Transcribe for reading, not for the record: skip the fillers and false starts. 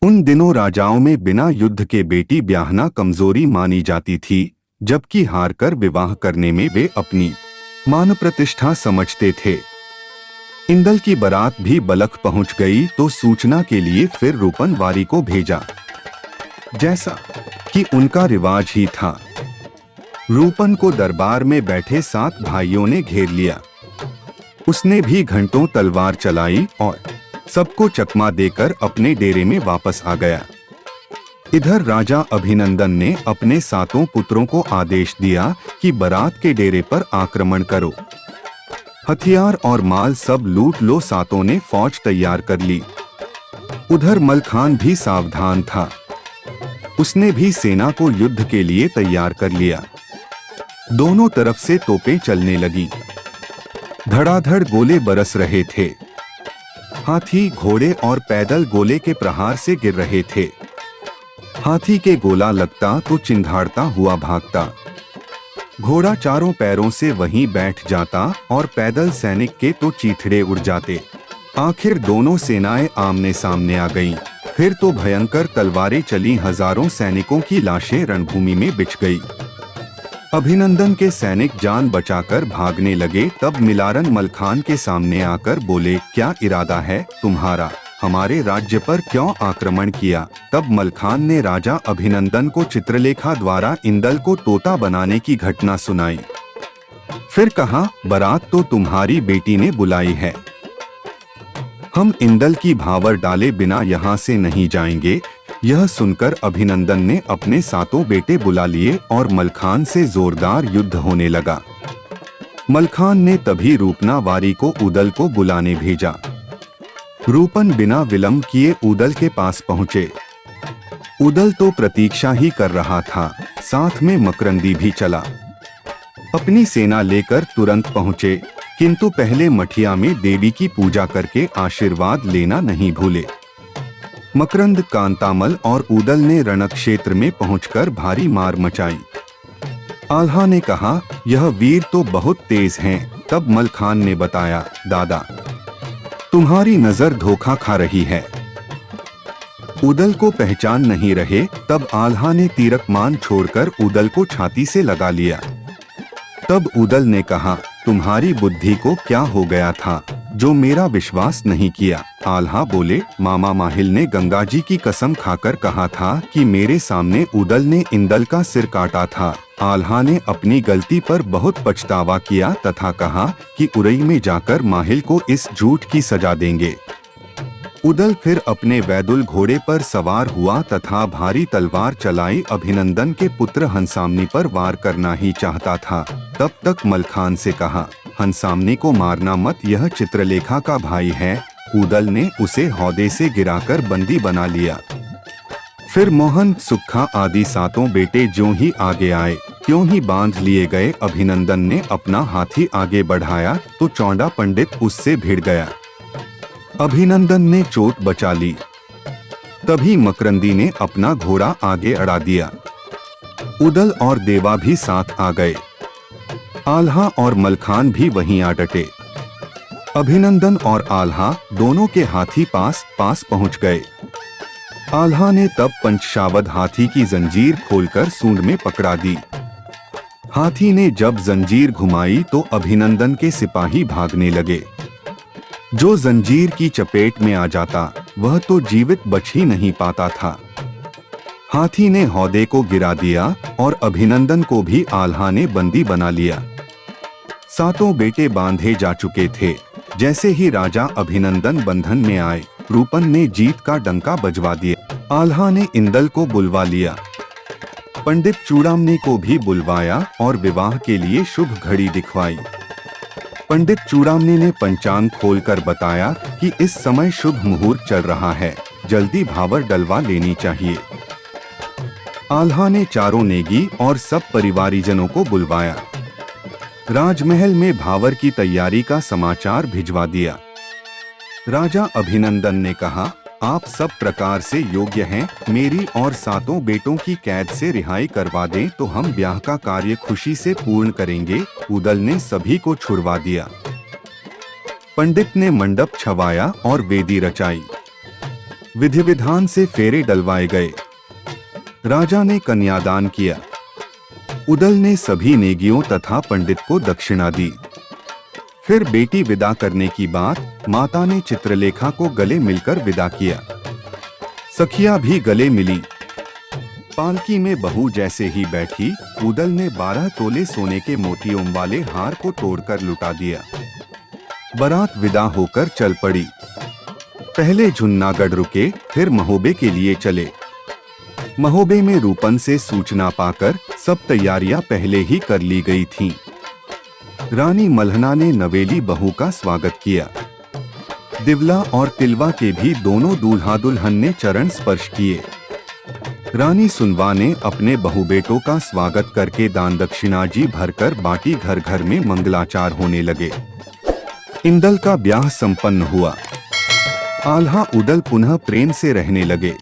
उन दिनों राजाओं में बिना युद्ध के बेटी ब्याहना कमजोरी मानी जाती थी, जबकि हारकर विवाह करने में वे अपनी मान प्रतिष्ठा समझते थे। इंदल की बारात भी बलख पहुंच गई तो सूचना के लिए फिर रूपन वारी को भेजा, जैसा कि उनका रिवाज ही था। रूपन को दरबार में बैठे 7 भाइयों ने घेर लिया। उसने भी घंटों तलवार चलाई और सबको चकमा देकर अपने डेरे में वापस आ गया। इधर राजा अभिनंदन ने अपने 7 पुत्रों को आदेश दिया कि बारात के डेरे पर आक्रमण करो। हथियार और माल सब लूट लो। 7 ने फौज तैयार कर ली। उधर मलखान भी सावधान था। उसने भी सेना को युद्ध के लिए तैयार कर लिया। दोनों तरफ से तोपें चलने लगी। धड़ाधड़ गोले बरस रहे थे। हाथी, घोड़े और पैदल गोले के प्रहार से गिर रहे थे। हाथी के गोला लगता तो चिंधाड़ता हुआ भागता। घोड़ा चारों पैरों से वहीं बैठ जाता और पैदल सैनिक के तो चीथड़े उड़ जाते। आखिर दोनों सेनाएं आमने सामने आ गईं। फिर तो भयंकर तलवारें चली। हजारों सैनिकों की लाशें रणभूमि में बिछ गई। अभिनंदन के सैनिक जान बचाकर भागने लगे। तब मिलारन मलखान के सामने आकर बोले, क्या इरादा है तुम्हारा? हमारे राज्य पर क्यों आक्रमण किया? तब मलखान ने राजा अभिनंदन को चित्रलेखा द्वारा इंदल को तोता बनाने की घटना सुनाई। फिर कहा, बारात तो तुम्हारी बेटी ने बुलाई है। हम इंदल की भावर डाले बिना यहाँ से नहीं जाएंगे। यह सुनकर अभिनंदन ने अपने 7 बेटे बुला लिए और मलखान से जोरदार युद्ध होने लगा। मलखान ने तभी रूपना वारी को उदल को बुलाने भेजा। रूपन बिना विलंब किए उदल के पास पहुंचे। उदल तो प्रतीक्षा ही कर रहा था। साथ में मकरंदी भी चला। अपनी सेना लेकर तुरंत पहुंचे, किंतु पहले मठिया में देवी की पूजा करके आशीर्वाद लेना नहीं भूले। मकरंद, कांतामल और उदल ने रणक्षेत्र में पहुंचकर भारी मार मचाई। आल्हा ने कहा, यह वीर तो बहुत तेज हैं। तब मलखान ने बताया, दादा, तुम्हारी नजर धोखा खा रही है। उदल को पहचान नहीं रहे। तब आल्हा ने तीरकमान छोड़कर उदल को छाती से लगा लिया। तब उदल ने कहा, तुम्हारी बुद्धि को क्या हो गया था जो मेरा विश्वास नहीं किया? आल्हा बोले, मामा माहिल ने गंगा जी की कसम खाकर कहा था कि मेरे सामने उदल ने इंदल का सिर काटा था। आल्हा ने अपनी गलती पर बहुत पछतावा किया तथा कहा कि उरई में जाकर माहिल को इस झूठ की सजा देंगे। उदल फिर अपने वैदुल घोड़े पर सवार हुआ तथा भारी तलवार चलाई। अभिनंदन के पुत्र हंसामनी पर वार करना ही चाहता था। तब तक मलखान से कहा, हंसामनी को मारना मत, यह चित्रलेखा का भाई है। उदल ने उसे हौदे से गिराकर बंदी बना लिया। फिर मोहन, सुक्खा आदि 7 बेटे ज्यों ही आगे आए त्यों ही बांध लिए गए। अभिनंदन ने अपना हाथी आगे बढ़ाया तो चौंडा पंडित उससे भिड़ गया। अभिनंदन ने चोट बचा ली। तभी मकरंदी ने अपना घोड़ा आगे अड़ा दिया। उदल और देवा भी साथ आ गए। आल्हा और मलखान भी वहीं आ डटे। अभिनंदन और आल्हा दोनों के हाथी पास पास पहुंच गए। आल्हा ने तब पंचशावद हाथी की जंजीर खोलकर सूंड में पकड़ा दी। हाथी ने जब जंजीर घुमाई तो अभिनंदन के सिपाही भागने लगे। जो जंजीर की चपेट में आ जाता वह तो जीवित बच ही नहीं पाता था। हाथी ने हौदे को गिरा दिया और अभिनंदन को भी आल्हा ने बंदी बना लिया। 7 बेटे बांधे जा चुके थे। जैसे ही राजा अभिनंदन बंधन में आए, रूपन ने जीत का डंका बजवा दिया। आल्हा ने इंदल को बुलवा लिया। पंडित चूड़ामणी को भी बुलवाया और विवाह के लिए शुभ घड़ी दिखवाई। पंडित चूड़ामणी ने पंचांग खोलकर बताया कि इस समय शुभ मुहूर्त चल रहा है, जल्दी भावर डलवा लेनी चाहिए। आल्हा ने चारों नेगी और सब परिवारीजनों को बुलवाया। राजमहल में भावर की तैयारी का समाचार भिजवा दिया। राजा अभिनंदन ने कहा, आप सब प्रकार से योग्य हैं, मेरी और 7 बेटों की कैद से रिहाई करवा दें तो हम ब्याह का कार्य खुशी से पूर्ण करेंगे। उदल ने सभी को छुड़वा दिया। पंडित ने मंडप छवाया और वेदी रचाई। विधि विधान से फेरे डलवाए गए। राजा ने कन्यादान किया। उदल ने सभी नेगियों तथा पंडित को दक्षिणा दी। फिर बेटी विदा करने की बात माता ने चित्रलेखा को गले मिलकर विदा किया। सखिया भी गले मिली। पालकी में बहू जैसे ही बैठी, उदल ने 12 तोले सोने के मोतियों वाले हार को तोड़कर लुटा दिया। बारात विदा होकर चल पड़ी। पहले जुन्नागढ़ रुके, फिर महोबे के लिए चले। महोबे में रूपन से सूचना पाकर सब तैयारियां पहले ही कर ली गई थीं। रानी मल्हना ने नवेली बहू का स्वागत किया। दिवला और तिलवा के भी दोनों दूल्हा दुल्हन ने चरण स्पर्श किए। रानी सुनवा ने अपने बहू बेटों का स्वागत करके दान दक्षिणा जी भरकर बाटी। घर घर में मंगलाचार होने लगे। इंदल का ब्याह संपन्न हुआ। आल्हा उदल पुनः प्रेम से रहने लगे।